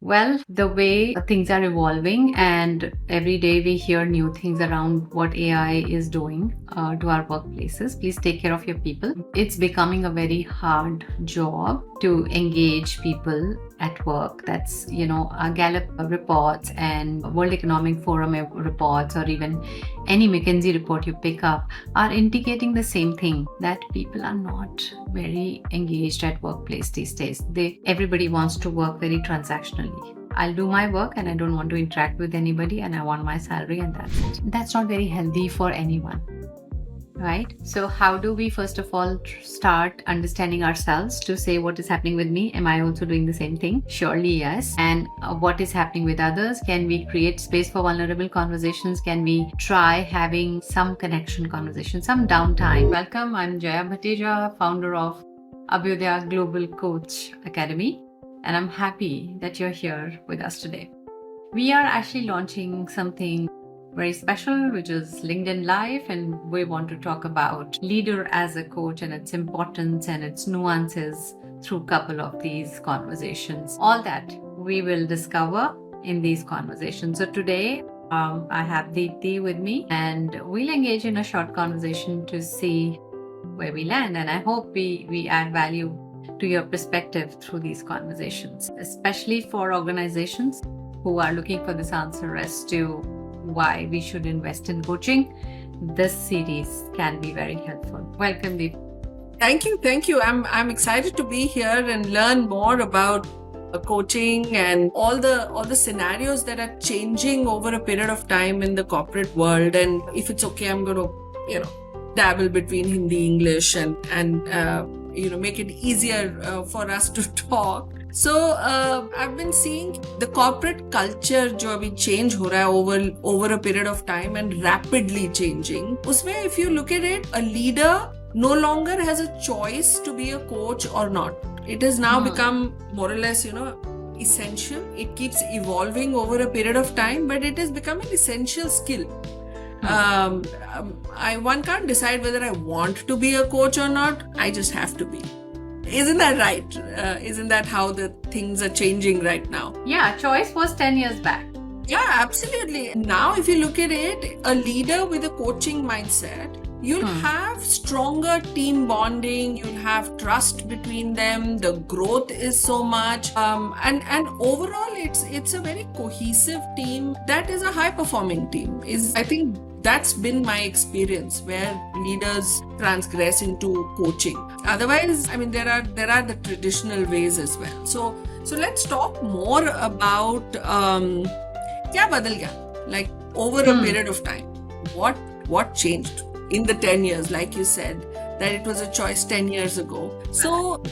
Well, the way things are evolving, and every day we hear new things around what AI is doing to our workplaces. Please take care of your people. It's becoming a very hard job to engage people at work. That's, Gallup reports and World Economic Forum reports, or even any McKinsey report you pick up, are indicating the same thing, that people are not very engaged at workplace these days. Everybody wants to work very transactionally. I'll do my work and I don't want to interact with anybody, and I want my salary, and that's it. That's not very healthy for anyone. Right? So how do we first of all start understanding ourselves to say what is happening with me? Am I also doing the same thing? Surely yes. And what is happening with others? Can we create space for vulnerable conversations? Can we try having some connection conversation, some downtime? Welcome, I'm Jaya Bhateja, founder of Abhyudaya Global Coach Academy, and I'm happy that you're here with us today. We are actually launching something very special, which is LinkedIn Live, and we want to talk about leader as a coach and its importance and its nuances through a couple of these conversations. All that we will discover in these conversations. So today I have Deepti with me, and we'll engage in a short conversation to see where we land, and I hope we add value to your perspective through these conversations, especially for organizations who are looking for this answer as to why we should invest in coaching. This series can be very helpful. Welcome, Deep. Thank you. I'm excited to be here and learn more about coaching and all the scenarios that are changing over a period of time in the corporate world. And if it's okay, I'm going to dabble between Hindi, English, and make it easier for us to talk. So I've been seeing the corporate culture जो अभी change हो रहा है over a period of time and rapidly changing. उसमें if you look at it, a leader no longer has a choice to be a coach or not. It has now become more or less, essential. It keeps evolving over a period of time, but it has become an essential skill. One can't decide whether I want to be a coach or not. I just have to be. Isn't that right? Isn't that how the things are changing right now? Yeah, choice was 10 years back. Yeah, absolutely. Now, if you look at it, a leader with a coaching mindset, you'll have stronger team bonding, you'll have trust between them, the growth is so much, and overall it's a very cohesive team that is a high performing team. I think that's been my experience where leaders transgress into coaching. Otherwise, I mean, there are the traditional ways as well. So let's talk more about kya badal gaya, like over a period of time. What changed in the 10 years, like you said, that it was a choice 10 years ago. So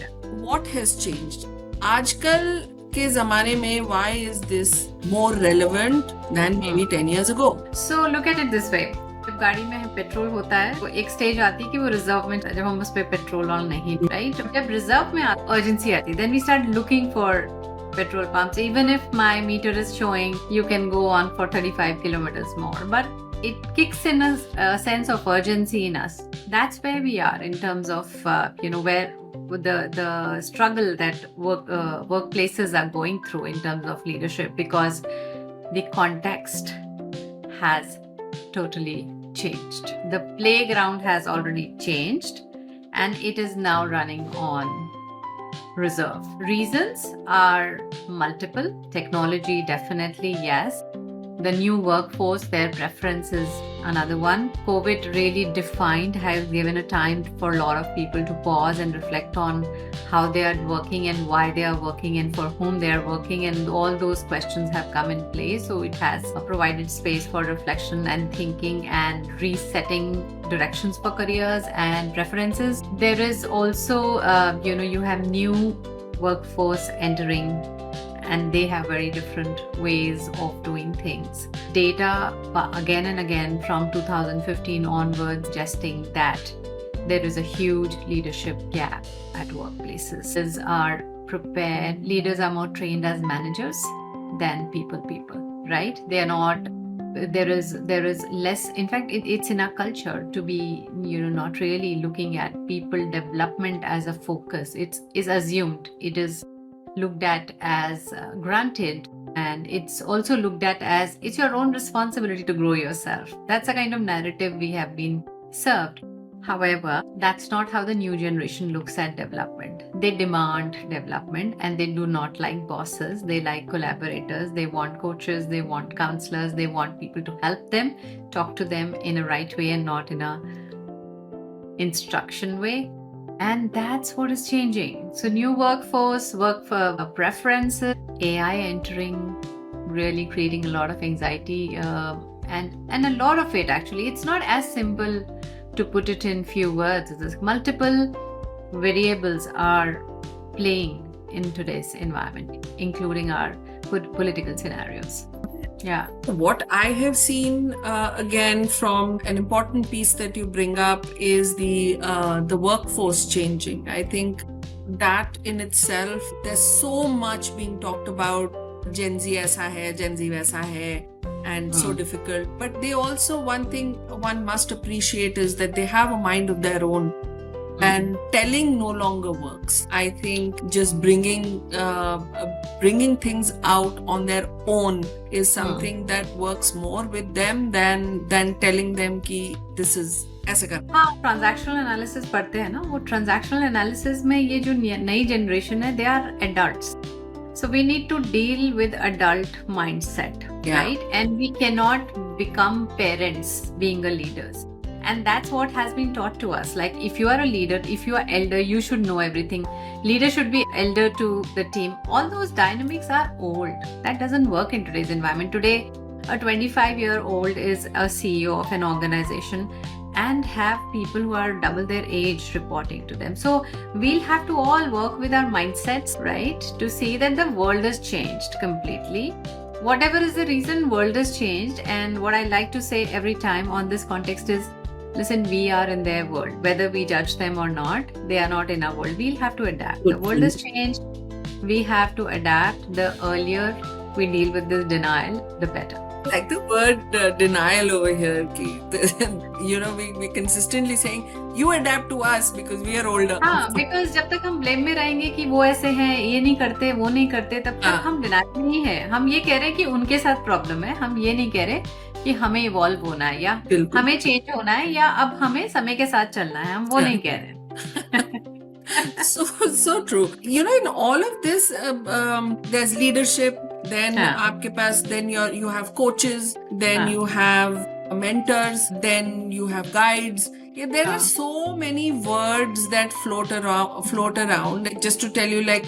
what has changed? Aajkal के ज़माने में why is this more relevant than maybe 10 years ago? So look at it this way. जब गाड़ी में petrol होता है वो एक स्टेज आती है कि वो रिजर्व में, जब हम उस पे पेट्रोल ऑन नहीं, राइट? जब रिजर्व में अर्जेंसी आती है, then we start looking for petrol pumps. Even if my meter is showing you can go on for 35 kilometers more, but it kicks in a sense of urgency in us. That's where we are in terms of where the struggle that workplaces are going through in terms of leadership, because the context has totally changed. The playground has already changed, and it is now running on reserve. Reasons are multiple. Technology, definitely, yes. The new workforce, their preferences, another one. COVID really defined, has given a time for a lot of people to pause and reflect on how they are working and why they are working and for whom they are working, and all those questions have come in play. So it has provided space for reflection and thinking and resetting directions for careers and preferences. There is also, you have new workforce entering, and they have very different ways of doing things. Data, again and again from 2015 onwards, suggesting that there is a huge leadership gap at workplaces. Leaders are prepared, leaders are more trained as managers than people, right? They are not, there is less, in fact, it's in our culture to be, not really looking at people development as a focus. It is assumed, it is looked at as granted, and it's also looked at as it's your own responsibility to grow yourself. That's the kind of narrative we have been served. However, that's not how the new generation looks at development. They demand development and they do not like bosses. They like collaborators. They want coaches. They want counselors. They want people to help them, talk to them in a right way and not in a instruction way. And that's what is changing. So new workforce, work for preferences, AI entering, really creating a lot of anxiety, and a lot of it actually. It's not as simple to put it in few words. There's multiple variables are playing in today's environment, including our political scenarios. Yeah. What I have seen again from an important piece that you bring up is the workforce changing. I think that in itself, there's so much being talked about. Gen Z aisa hai, Gen Z waisa hai, and so difficult. But they also, one thing one must appreciate is that they have a mind of their own. And telling no longer works. I think just bringing things out on their own is something that works more with them than telling them कि this is ऐसे कर. हाँ, transactional analysis पढ़ते हैं ना, वो transactional analysis में ये जो नई generation है, they are adults. So we need to deal with adult mindset, right? And we cannot become parents being a leaders. And that's what has been taught to us. Like, if you are a leader, if you are elder, you should know everything. Leader should be elder to the team. All those dynamics are old. That doesn't work in today's environment. Today, a 25-year-old is a CEO of an organization and have people who are double their age reporting to them. So we'll have to all work with our mindsets, right? To see that the world has changed completely. Whatever is the reason, world has changed. And what I like to say every time on this context is, listen, we are in their world. Whether we judge them or not, they are not in our world. We'll have to adapt. The world has changed. We have to adapt. The earlier we deal with this denial, the better. Like the word denial over here, you know, we consistently saying, you adapt to us because we are older. हाँ, because जब तक हम blame में रहेंगे कि वो ऐसे हैं, ये नहीं करते, वो नहीं करते, तब तक हम denial नहीं है. हम ये कह रहे हैं कि उनके साथ प्रॉब्लम है. हम ये नहीं कह रहे कि हमें इवॉल्व होना है या हमें चेंज होना है या अब हमें समय के साथ चलना है. हम वो नहीं कह रहे. So true. You know, in all of this, there's leadership. Then आपके पास, then you have coaches. Then you have mentors. Then you have guides. Yeah, there are so many words that float around. Just to tell you, like,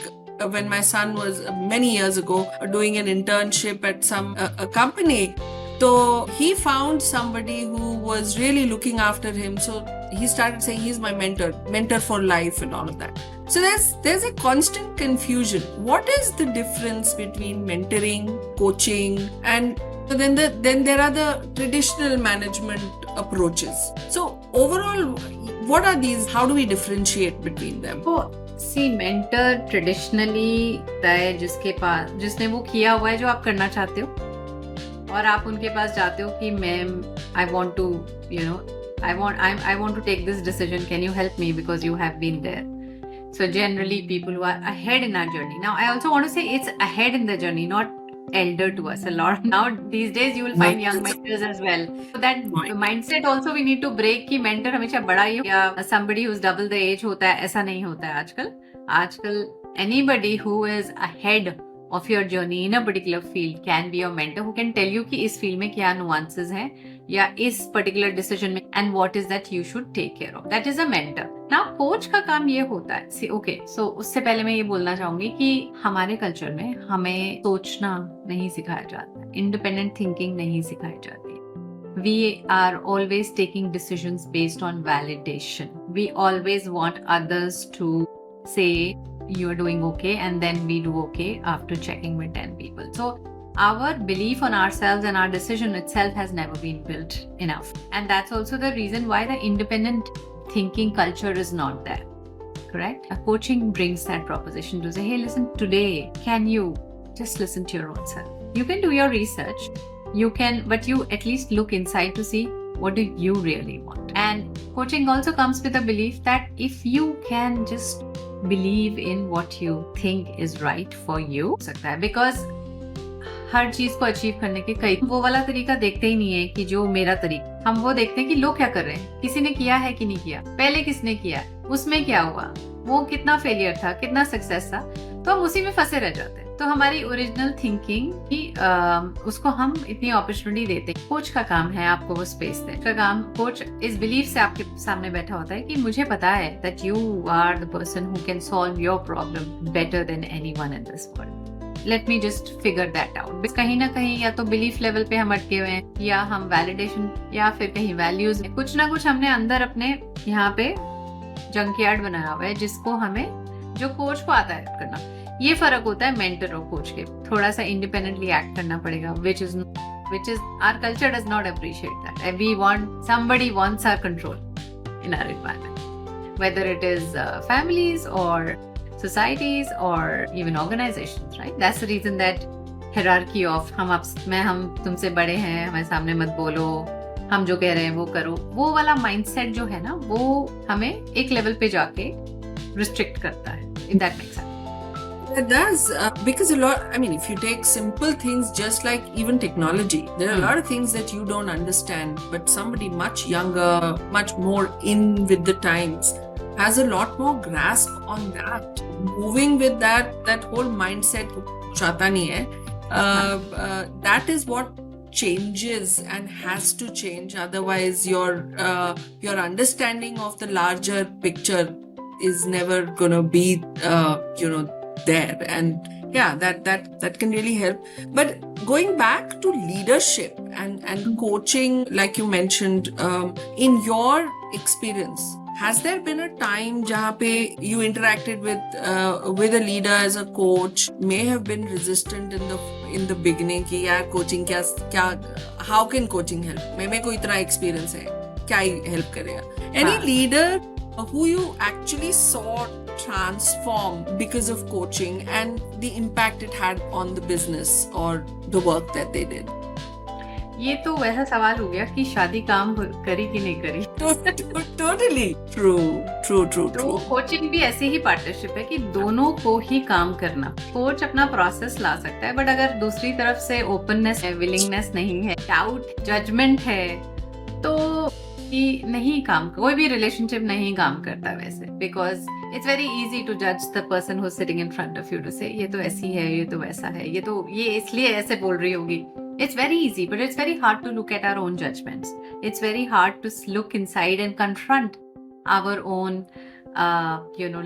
when my son was many years ago doing an internship at some a company, so he found somebody who was really looking after him. So he started saying he's my mentor for life and all of that. So there's a constant confusion. What is the difference between mentoring, coaching, and then there are the traditional management approaches. So overall, what are these? How do we differentiate between them? See, mentor traditionally है जिसने वो किया हुआ है जो आप करना चाहते हो, और आप उनके पास जाते हो कि I want to, you know, I want to take this decision. Can you help me because you have been there? So generally people who are ahead in our journey. Now I also want to say it's ahead in the journey, not elder to us. A lot now these days you will find young mentors as well. So that mindset also we need to break कि mentor हमेशा बड़ा ही या somebody who's double the age होता है. ऐसा नहीं होता है आजकल anybody who is ahead of your journey in a particular field can be your mentor, who can tell you कि इस field में क्या nuances हैं या इस particular decision में and what is that you should take care of. That is a mentor. Now coach का काम ये होता है. See, okay, so उससे पहले मैं ये बोलना चाहूंगी कि हमारे कल्चर में हमें सोचना नहीं सिखाया जाता है, independent thinking नहीं सिखाई जाती. We are always taking decisions based on validation. We always want others to say you're doing okay, and then we do okay after checking with 10 people. So our belief on ourselves and our decision itself has never been built enough. And that's also the reason why the independent thinking culture is not there. Correct? A coaching brings that proposition to say, hey, listen, today, can you just listen to your own self? You can do your research. You can, but you at least look inside to see what do you really want. And coaching also comes with a belief that if you can just believe in what you think is right for you सकता है, because हर चीज को achieve करने के कई वो वाला तरीका देखते ही नहीं है कि जो मेरा तरीका, हम वो देखते हैं कि लोग क्या कर रहे हैं, किसी ने किया है कि नहीं किया, पहले किसने किया, उसमें क्या हुआ, वो कितना फेलियर था, कितना सक्सेस था, तो हम उसी में फंसे रह जाते हैं। तो हमारी ओरिजिनल थिंकिंग की उसको हम इतनी अपॉर्चुनिटी देते हैं। कोच का काम है आपको वो स्पेस दे, का काम कोच इस बिलीफ से आपके सामने बैठा होता है कि मुझे पता है that you are the person who can solve your problem better than anyone in this world, let me just figure that out. कहीं ना कहीं या तो बिलीफ लेवल पे हम अटके हुए हैं, या हम वैलिडेशन, या फिर कहीं वैल्यूज में कुछ ना कुछ हमने अंदर अपने यहाँ पे जंकयार्ड बनाया हुआ है, जिसको हमें, जो कोच को आता है करना। ये फर्क होता है मेंटर और कोच के, थोड़ा सा इंडिपेंडेंटली एक्ट करना पड़ेगा, which is our culture does not appreciate that. Somebody wants our control in our environment, whether it is families or societies or even organizations, right? That's the reason that hierarchy of हम तुमसे बड़े हैं, हमारे सामने मत बोलो, हम जो कह रहे हैं वो करो, वो वाला माइंडसेट जो है ना, वो हमें एक लेवल पे जाके रिस्ट्रिक्ट करता है, if that makes sense. It does, because if you take simple things, just like even technology, there are a lot of things that you don't understand, but somebody much younger, much more in with the times, has a lot more grasp on that. Moving with that whole mindset, chata nahi hai, that is what changes and has to change. Otherwise, your understanding of the larger picture is never gonna be, there. And yeah, that can really help. But going back to leadership and coaching, like you mentioned, in your experience, has there been a time jahan pe you interacted with a leader as a coach, may have been resistant in the beginning ki yaar coaching kya how can coaching help, मेरे को इतना experience है, क्या help करेगा? Any leader who you actually saw transform because of coaching and the impact it had on the business or the work that they did? ये तो वैसा सवाल हो गया कि शादी काम करी कि नहीं करी। Totally true. तो कोचिंग भी ऐसी ही पार्टनरशिप है कि दोनों को ही काम करना। कोच अपना प्रोसेस ला सकता है, बट अगर दूसरी तरफ से ओपननेस है, विलिंगनेस नहीं है, डाउट, जजमेंट है, तो कि नहीं काम, कोई भी रिलेशनशिप नहीं काम करता वैसे, because it's very easy to जज the person who sitting in front of you to say ये तो ऐसी है, ये तो वैसा है, ये इसलिए ऐसे बोल रही होगी. It's very easy, but it's very hard to look at our own judgments. It's very hard to look inside and confront our own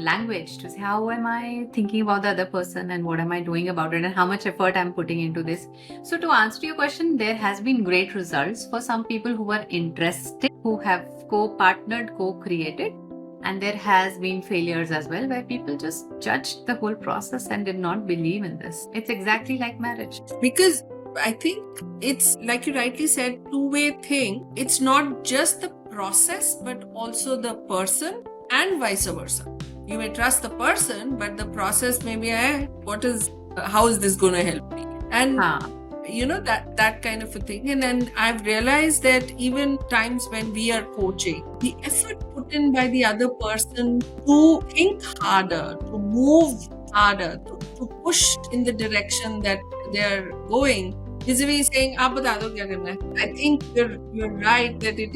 language, to say how am I thinking about the other person and what am I doing about it and how much effort I'm putting into this. So to answer your question, there has been great results for some people who are interested, who have co-partnered, co-created, and there has been failures as well where people just judged the whole process and did not believe in this. It's exactly like marriage. Because I think it's, like you rightly said, two-way thing. It's not just the process, but also the person, and vice versa. You may trust the person, but the process may be, how is this going to help me? And that kind of a thing. And then I've realized that even times when we are coaching, the effort put in by the other person to think harder, to move harder, to push in the direction that they're going, vis-a-vis saying, "Aap bata do kya karna hai." I think you're right that it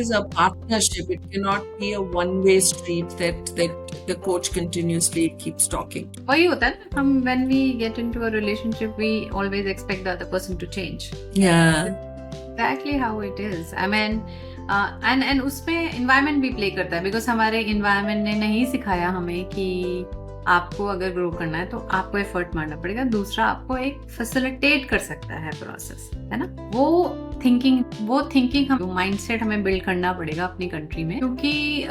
is a partnership. It cannot be a one-way street that the coach continuously keeps talking. वही होता है ना, हम when we get into a relationship, we always expect the other person to change. Yeah. Exactly how it is. I mean, and उसमें environment भी play करता है, because हमारे environment ने नहीं सिखाया हमें कि आपको अगर ग्रो करना है तो आपको एफर्ट मारना पड़ेगा, दूसरा आपको एक फैसिलिटेट कर सकता है प्रोसेस, है ना. वो थिंकिंग हम माइंडसेट हमें बिल्ड करना पड़ेगा अपनी कंट्री में, क्योंकि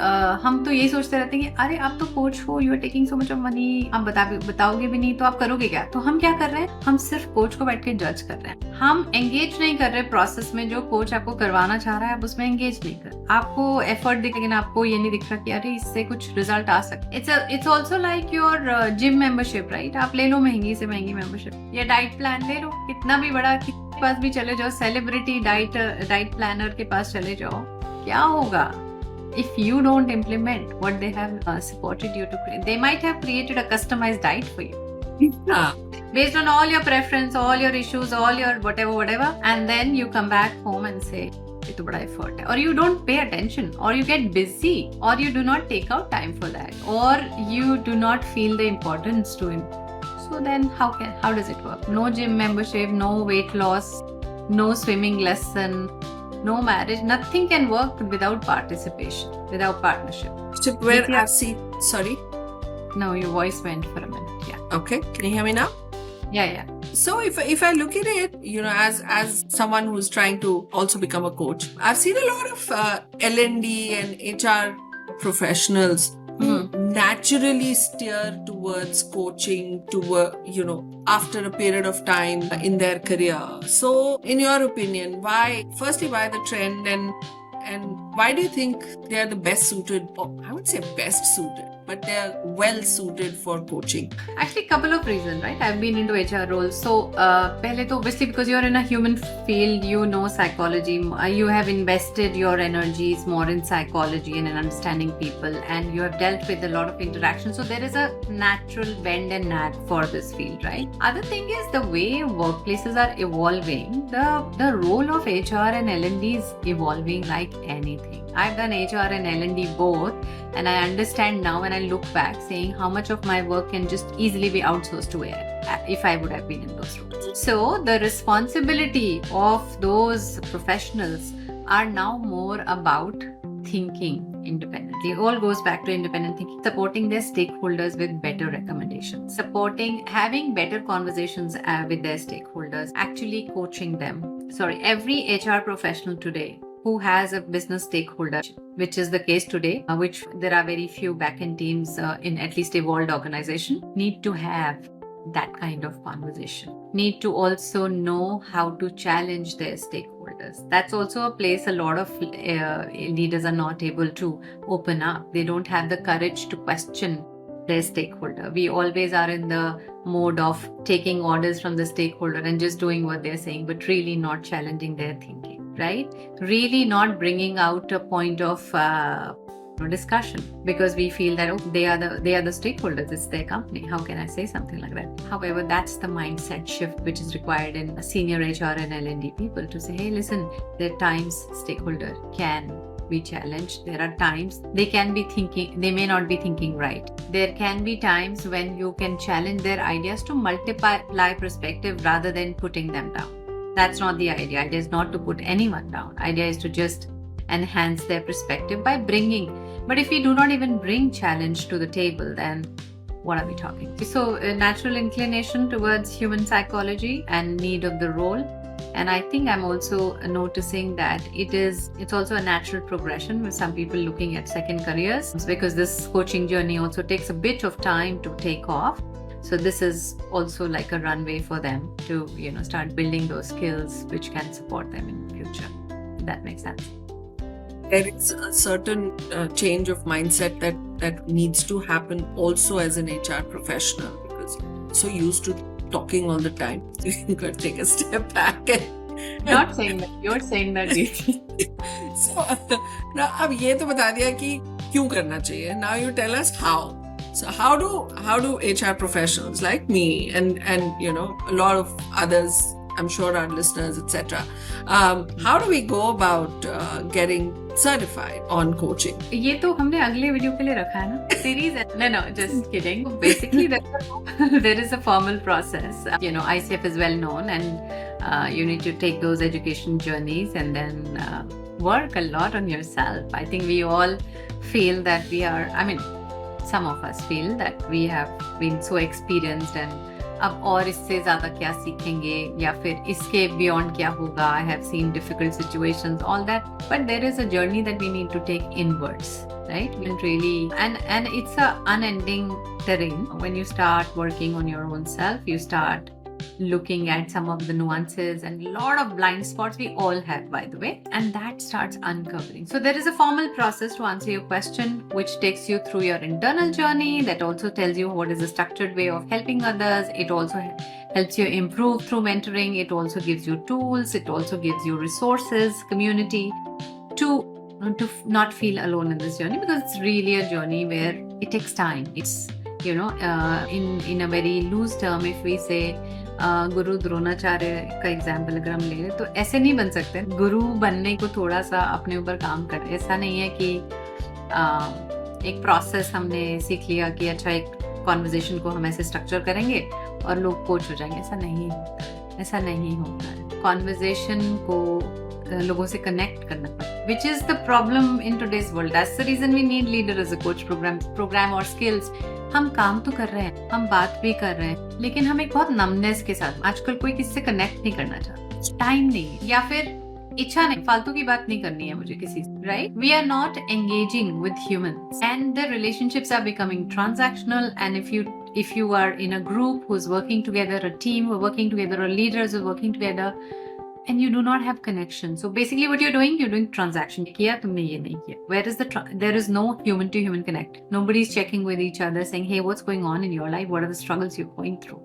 हम तो यही सोचते रहते हैं कि अरे आप तो कोच हो, you are taking so much of money, आप बताओगे भी नहीं तो आप करोगे क्या. तो हम क्या कर रहे हैं, हम सिर्फ कोच को बैठ के जज कर रहे हैं, हम एंगेज नहीं कर रहे प्रोसेस में. जो कोच आपको करवाना चाह रहा है आप उसमें एंगेज नहीं कर, आपको एफर्ट दिख, लेकिन आपको ये नहीं दिख रहा कि अरे इससे कुछ रिजल्ट आ सकते. It's also like your gym membership, right. आप ले लो महंगी से महंगी मेंबरशिप, या डाइट प्लान ले लो, कितना भी बड़ा, किसके पास भी चले जाओ, सेलिब्रिटी डाइट प्लानर के पास चले जाओ, क्या होगा, if you don't implement what they have supported you to create. They might have created a customized diet for you. Yeah. Based on all your preference, all your issues, all your whatever, and then you come back home and say, "ये तो बड़ा effort है," or you don't pay attention, or you get busy, or you do not take out time for that, or you do not feel the importance to him. So then how does it work? No gym membership, no weight loss, no swimming lesson, no marriage. Nothing can work without participation, without partnership. So where I've seen, sorry. No, your voice went for a minute. Yeah. Okay, can you hear me now? Yeah. So if I look at it, as someone who's trying to also become a coach, I've seen a lot of L&D and HR professionals who naturally steer towards coaching after a period of time in their career. So in your opinion, why the trend, and why do you think they are the best suited, or I would say best suited, but they are well suited for coaching? Actually, couple of reasons, right? I've been into HR roles. So, pehle to obviously because you're in a human field, you know psychology, you have invested your energies more in psychology and in understanding people, and you have dealt with a lot of interaction. So there is a natural bend and knack for this field, right? Other thing is the way workplaces are evolving. The role of HR and L&D is evolving like anything. I've done HR and L&D both, and I understand now when I look back saying how much of my work can just easily be outsourced to AI if I would have been in those roles. So the responsibility of those professionals are now more about thinking independently. It all goes back to independent thinking, supporting their stakeholders with better recommendations, having better conversations with their stakeholders, actually coaching them. Every HR professional today who has a business stakeholder, which is the case today, which there are very few back-end teams in at least evolved organization, need to have that kind of conversation. Need to also know how to challenge their stakeholders. That's also a place a lot of leaders are not able to open up. They don't have the courage to question their stakeholder. We always are in the mode of taking orders from the stakeholder and just doing what they're saying, but really not challenging their thinking. Right? Really not bringing out a point of discussion, because we feel that they are the stakeholders, it's their company. How can I say something like that? However, that's the mindset shift which is required in a senior HR and L&D people to say, hey, listen, there are times stakeholder can be challenged. There are times they may not be thinking right. There can be times when you can challenge their ideas to multiply perspective rather than putting them down. That's not the idea. Idea is not to put anyone down. Idea is to just enhance their perspective by bringing. But if we do not even bring challenge to the table, then what are we talking? So a natural inclination towards human psychology and need of the role. And I think I'm also noticing that it's also a natural progression with some people looking at second careers, because this coaching journey also takes a bit of time to take off. So this is also like a runway for them to, start building those skills which can support them in the future. If that makes sense. There is a certain change of mindset that needs to happen also as an HR professional, because you're so used to talking all the time. You got to take a step back. Not saying that. You're saying that. So now, अब ये तो बता दिया कि क्यों करना चाहिए. Now you tell us how. So how do HR professionals like me and a lot of others, I'm sure our listeners, etc. How do we go about getting certified on coaching? ये तो हमने अगले video के लिए रखा है ना series. No, just kidding. Basically, there is a formal process. ICF is well known, and you need to take those education journeys and then work a lot on yourself. I think we all feel that some of us feel that we have been so experienced and अब और इससे ज़्यादा क्या सीखेंगे या फिर इसके beyond क्या होगा. I have seen difficult situations, all that. But there is a journey that we need to take inwards, right? And really, and it's a unending terrain. When you start working on your own self, you start looking at some of the nuances and a lot of blind spots we all have, by the way, and that starts uncovering. So there is a formal process to answer your question, which takes you through your internal journey, that also tells you what is a structured way of helping others. It also helps you improve through mentoring. It also gives you tools. It also gives you resources, community to not feel alone in this journey, because it's really a journey where it takes time. It's, in a very loose term, if we say गुरु द्रोणाचार्य का example अगर हम ले लें तो ऐसे नहीं बन सकते. गुरु बनने को थोड़ा सा अपने ऊपर काम कर, ऐसा नहीं है कि एक प्रोसेस हमने सीख लिया कि अच्छा एक कॉन्वर्जेशन को हम ऐसे स्ट्रक्चर करेंगे और लोग कोच हो जाएंगे. ऐसा नहीं होता है, ऐसा नहीं होता है. कॉन्वर्जेशन को लोगों से कनेक्ट करना पड़ता, which is the problem in today's world. That's the reason we need leader as a coach. Programme और स्किल्स, हम काम तो कर रहे हैं, हम बात भी कर रहे हैं, लेकिन हम एक बहुत नमनेस के साथ. आजकल कोई किसी से कनेक्ट नहीं करना चाहता, टाइम नहीं, या फिर इच्छा नहीं, फालतू की बात नहीं करनी है मुझे किसी से, right? We are not engaging with humans and the relationships are becoming transactional. And if you are in a group who's working together, a team who are working together, or leaders who are working together, and you do not have connection, so basically what you're doing transaction. किया तुमने, ये नहीं किया. Where is there is no human to human connect. Nobody's checking with each other saying, hey, what's going on in your life, what are the struggles you're going through,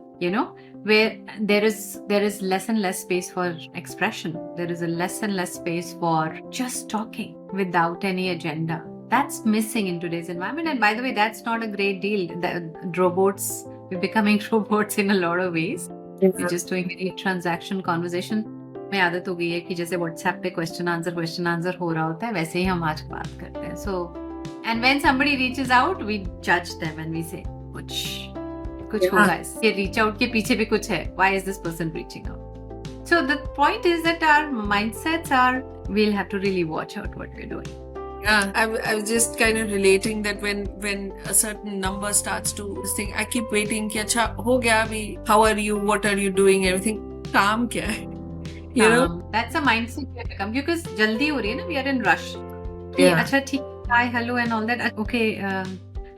where there is less and less space for expression. There is a less and less space for just talking without any agenda. That's missing in today's environment. And by the way, that's not a great deal. We're becoming robots in a lot of ways. We're just doing any transaction conversation. में आदत हो गई है कि जैसे WhatsApp पे question answer हो रहा होता है, वैसे ही हम आज बात करते हैं. So and when somebody reaches out, we जज देम एंड वी से कुछ होगा, ये रीच आउट के पीछे भी कुछ है. Why is this person reaching out? So the point is that our mindsets are, we'll have to really watch out what we're doing. Yeah, I was just kind of relating that when a certain number starts to think, I keep waiting कि अच्छा हो गया अभी, how are you, what are you doing, everything. काम क्या है? You know, that's a mindset we have become, because जल्दी हो रही है ना, we are in rush. Yeah. अच्छा ठीक, hi, hello and all that. Okay,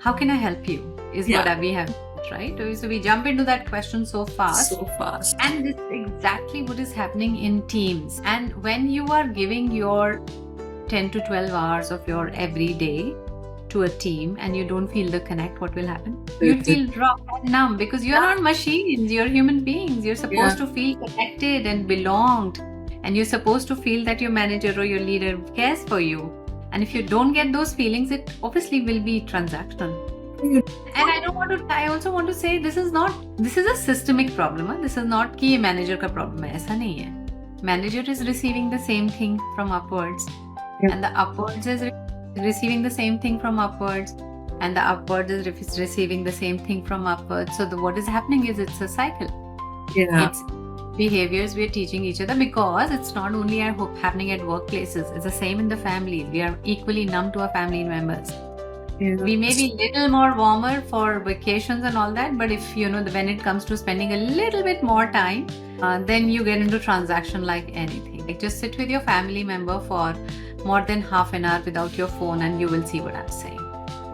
how can I help you? Is what we have, right? So we jump into that question so fast. And this is exactly what is happening in teams. And when you are giving your 10 to 12 hours of your every day to a team and you don't feel the connect, what will happen? You feel rough and numb, because you're not machines, you're human beings. You're supposed to feel connected and belonged, and you're supposed to feel that your manager or your leader cares for you. And if you don't get those feelings, it obviously will be transactional. And I also want to say, this is a systemic problem. This is not कि ये manager का problem है, ऐसा नहीं है. Manager is receiving the same thing from upwards, and the upwards is receiving the same thing from upwards, and the upwards is receiving the same thing from upwards. So what is happening is it's a cycle. It's behaviors we are teaching each other, because it's not only happening at workplaces, it's the same in the families. We are equally numb to our family members. We may be little more warmer for vacations and all that, but if when it comes to spending a little bit more time, then you get into transaction like anything. Like, just sit with your family member for more than half an hour without your phone and you will see what I'm saying.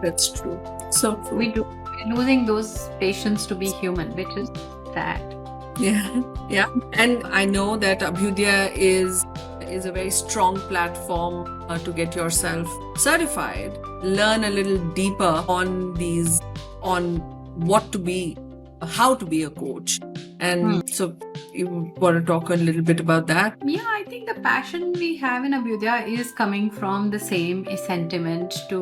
That's true. So true. We're losing those patience to be human, which is sad. Yeah. And I know that Abhyudaya is a very strong platform to get yourself certified, learn a little deeper on what to be, how to be a coach. And so you want to talk a little bit about that? Yeah, I think the passion we have in Abhyudaya is coming from the same sentiment to,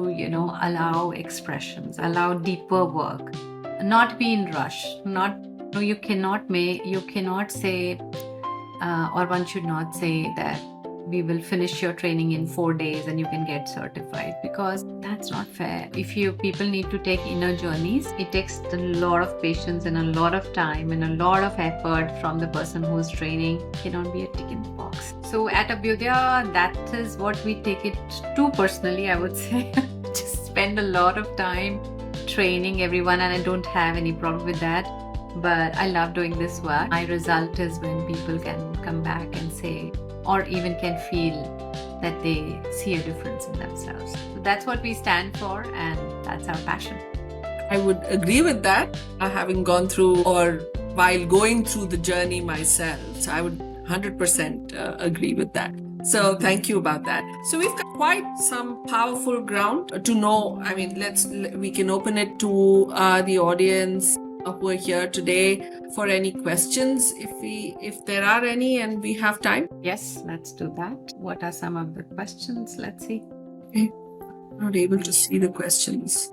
allow expressions, allow deeper work, not be in rush, you cannot say, or one should not say that we will finish your training in 4 days and you can get certified, because that's not fair. If people need to take inner journeys, it takes a lot of patience and a lot of time and a lot of effort from the person who's training. It cannot be a tick in the box. So at Abhyudaya, that is what we take it to personally, I would say. Just spend a lot of time training everyone, and I don't have any problem with that. But I love doing this work. My result is when people can come back and say, or even can feel that they see a difference in themselves. So that's what we stand for, and that's our passion. I would agree with that. Having gone through, or while going through the journey myself, so I would 100% agree with that. So thank you about that. So we've got quite some powerful ground to know. I mean, we can open it to the audience who are here today for any questions, if there are any and we have time. Yes, let's do that. What are some of the questions? Let's see. Okay. Not able to see the questions.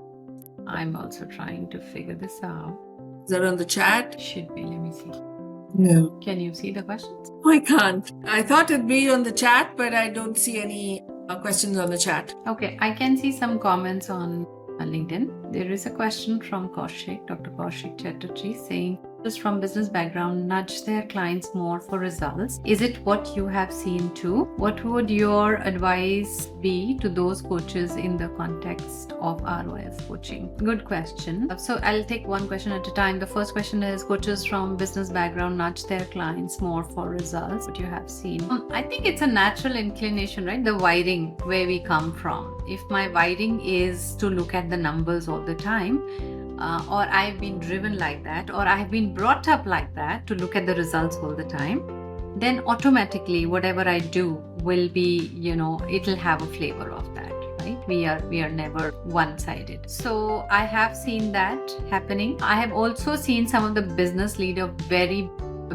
I'm also trying to figure this out. Is that on the chat? Should be. Let me see. No. Can you see the questions? I can't. I thought it'd be on the chat, but I don't see any questions on the chat. Okay, I can see some comments on LinkedIn. There is a question from Kaushik, Dr. Kaushik Chatterjee, saying, just from business background, nudge their clients more for results. Is it what you have seen too? What would your advice be to those coaches in the context of ROF coaching? Good question. So I'll take one question at a time. The first question is, coaches from business background nudge their clients more for results. What you have seen? I think it's a natural inclination, right? The wiring where we come from. If my wiring is to look at the numbers all the time, or I've been driven like that, or I've been brought up like that to look at the results all the time, then automatically whatever I do will be, it'll have a flavor of that, right? We are never one-sided. So I have seen that happening. I have also seen some of the business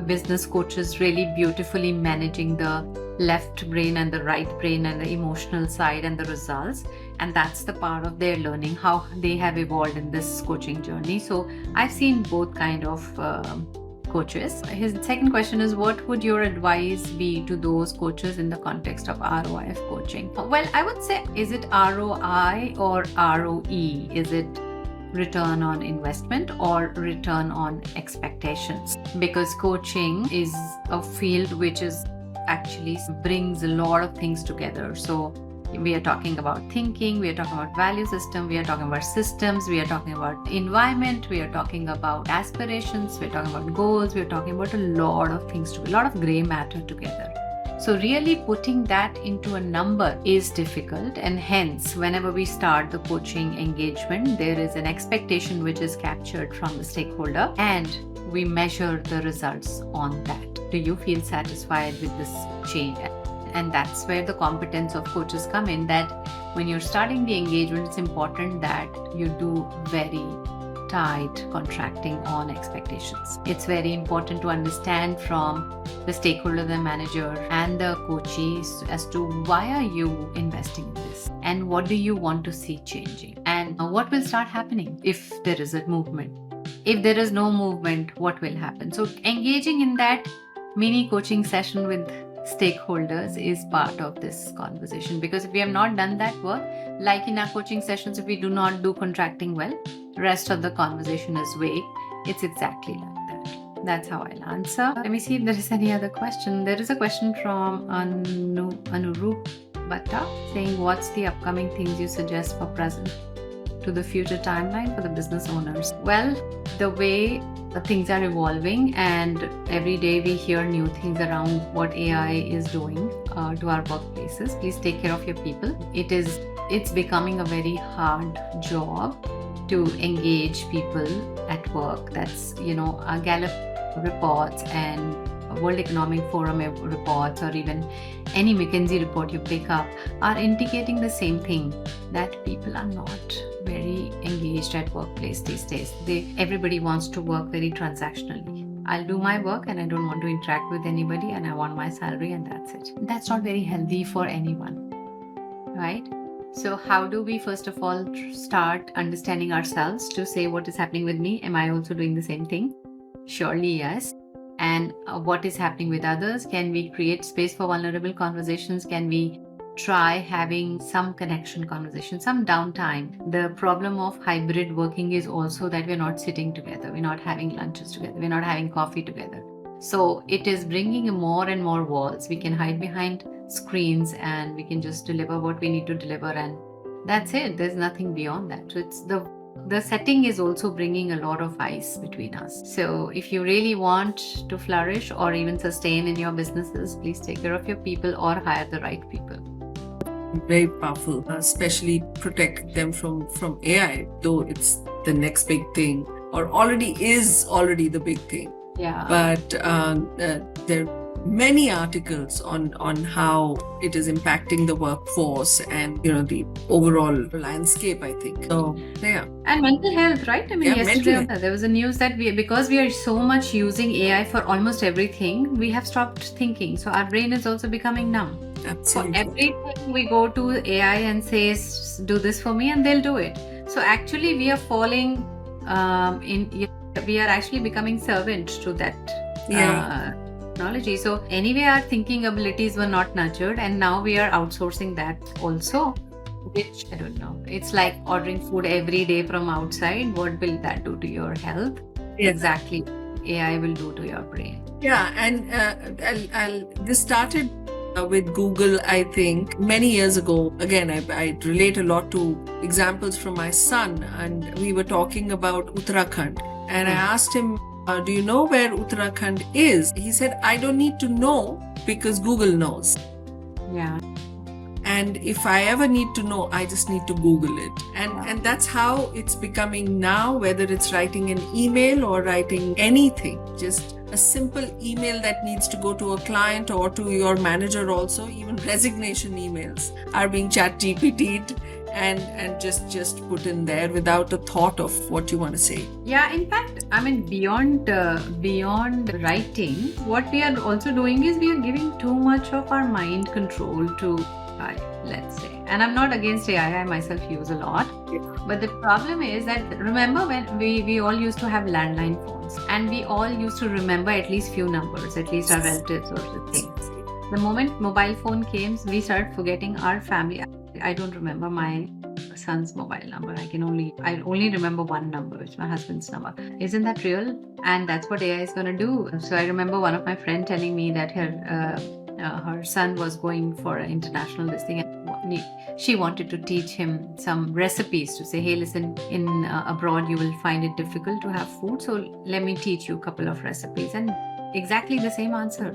business coaches really beautifully managing the left brain and the right brain and the emotional side and the results, and that's the part of their learning, how they have evolved in this coaching journey. So I've seen both kind of coaches. His second question is, what would your advice be to those coaches in the context of ROIF coaching? Well, I would say, is it ROI or ROE? Is it return on investment or return on expectations? Because coaching is a field which is actually brings a lot of things together. So we are talking about thinking, we are talking about value system, we are talking about systems, we are talking about environment, we are talking about aspirations, we are talking about goals, we are talking about a lot of things, a lot of gray matter together. So really putting that into a number is difficult, and hence whenever we start the coaching engagement, there is an expectation which is captured from the stakeholder and we measure the results on that. Do you feel satisfied with this change? And that's where the competence of coaches come in, that when you're starting the engagement, it's important that you do very tight contracting on expectations. It's very important to understand from the stakeholder, the manager, and the coaches as to why are you investing in this and what do you want to see changing and what will start happening if there is a movement. If there is no movement, what will happen? So engaging in that mini coaching session with stakeholders is part of this conversation, because if we have not done that work, like in our coaching sessions, if we do not do contracting well, rest of the conversation is vague. It's exactly like that. That's how I'll answer. Let me see if there is any other question. There is a question from Anurup Bhatta saying, what's the upcoming things you suggest for present to the future timeline for the business owners? Well, the way things are evolving and every day we hear new things around what AI is doing to our workplaces. Please take care of your people. It's becoming a very hard job to engage people at work. That's, Gallup reports and World Economic Forum reports, or even any McKinsey report you pick up, are indicating the same thing, that people are not very engaged at workplace these days. Everybody wants to work very transactionally. I'll do my work and I don't want to interact with anybody, and I want my salary and that's it. That's not very healthy for anyone, right? So how do we first of all start understanding ourselves to say what is happening with me? Am I also doing the same thing? Surely yes. And what is happening with others? Can we create space for vulnerable conversations? Can we try having some connection conversation, some downtime? The problem of hybrid working is also that we're not sitting together, we're not having lunches together, we're not having coffee together. So it is bringing more and more walls. We can hide behind screens and we can just deliver what we need to deliver, and that's it. There's nothing beyond that. So it's the setting is also bringing a lot of ice between us. So if you really want to flourish or even sustain in your businesses, please take care of your people or hire the right people. Very powerful, especially protect them from AI, though it's the next big thing, or already is the big thing. Yeah. But there many articles on how it is impacting the workforce and the overall landscape, I think. So yeah. And mental health, right? I mean, Yeah, mental yesterday health. there was a news that because we are so much using AI for almost everything, we have stopped thinking. So our brain is also becoming numb. Absolutely. For everything we go to AI and say, do this for me, and they'll do it. So actually we are falling we are actually becoming servant to that technology. So anyway, our thinking abilities were not nurtured, and now we are outsourcing that also, which I don't know. It's like ordering food every day from outside. What will that do to your health? Yeah. Exactly, AI will do to your brain. Yeah, and this started with Google, I think, many years ago. Again, I relate a lot to examples from my son, and we were talking about Uttarakhand. And I asked him, do you know where Uttarakhand is? He said, I don't need to know because Google knows. Yeah. And if I ever need to know, I just need to Google it. And that's how it's becoming now, whether it's writing an email or writing anything, just a simple email that needs to go to a client or to your manager also. Even resignation emails are being chat GPT'd and just put in there without a thought of what you want to say. Yeah, in fact, I mean, beyond writing, what we are also doing is we are giving too much of our mind control to AI, let's say. And I'm not against AI, I myself use a lot. Yeah. But the problem is that, remember when we all used to have landline phones, and we all used to remember at least few numbers, at least our relatives or the things. The moment mobile phone came, we started forgetting our family. I don't remember my son's mobile number. I only remember one number, it's my husband's number. Isn't that real? And that's what AI is going to do. So I remember one of my friends telling me that her son was going for an international listing, and she wanted to teach him some recipes, to say, hey, listen, in abroad you will find it difficult to have food, so let me teach you a couple of recipes. And exactly the same answer.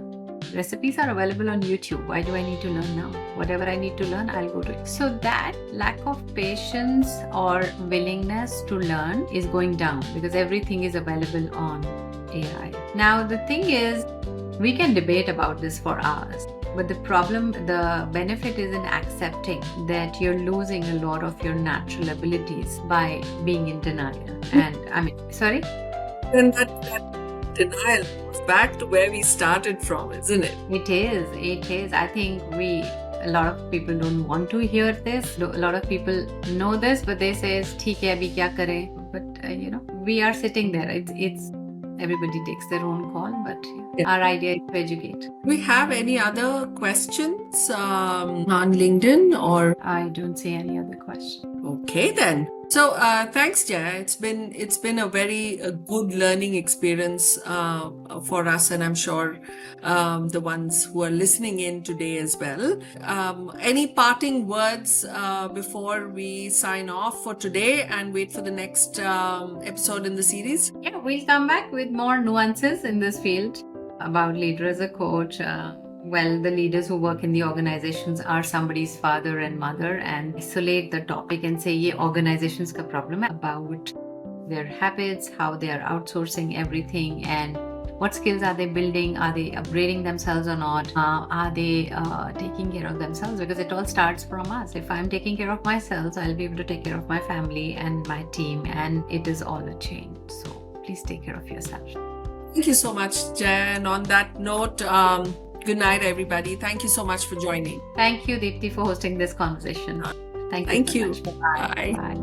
Recipes are available on YouTube. Why do I need to learn now? Whatever I need to learn, I'll go to it. So that lack of patience or willingness to learn is going down because everything is available on AI. Now, the thing is, we can debate about this for hours, but the benefit is in accepting that you're losing a lot of your natural abilities by being in denial. And I mean, sorry? Then that denial goes back to where we started from, isn't it? It is. I think a lot of people don't want to hear this. A lot of people know this, but they say, "ठीक है, अभी क्या करें?" But we are sitting there. It's everybody takes their own call, but our idea is to educate. Do we have any other questions on LinkedIn or? I don't see any other question. Okay then. So thanks, Jaya. It's been a very good learning experience for us, and I'm sure the ones who are listening in today as well. Any parting words before we sign off for today and wait for the next episode in the series? Yeah, we'll come back with more nuances in this field about leader as a coach. Well, the leaders who work in the organizations are somebody's father and mother, and isolate the topic and say, ye organizations ka problem hai, about their habits, how they are outsourcing everything, and what skills are they building? Are they upgrading themselves or not? Are they taking care of themselves? Because it all starts from us. If I'm taking care of myself, I'll be able to take care of my family and my team, and it is all a chain. So please take care of yourself. Thank you so much, Jaya. And on that note, good night, everybody. Thank you so much for joining. Thank you, Deepti, for hosting this conversation. Thank you. Thank so you. much. Bye. Bye.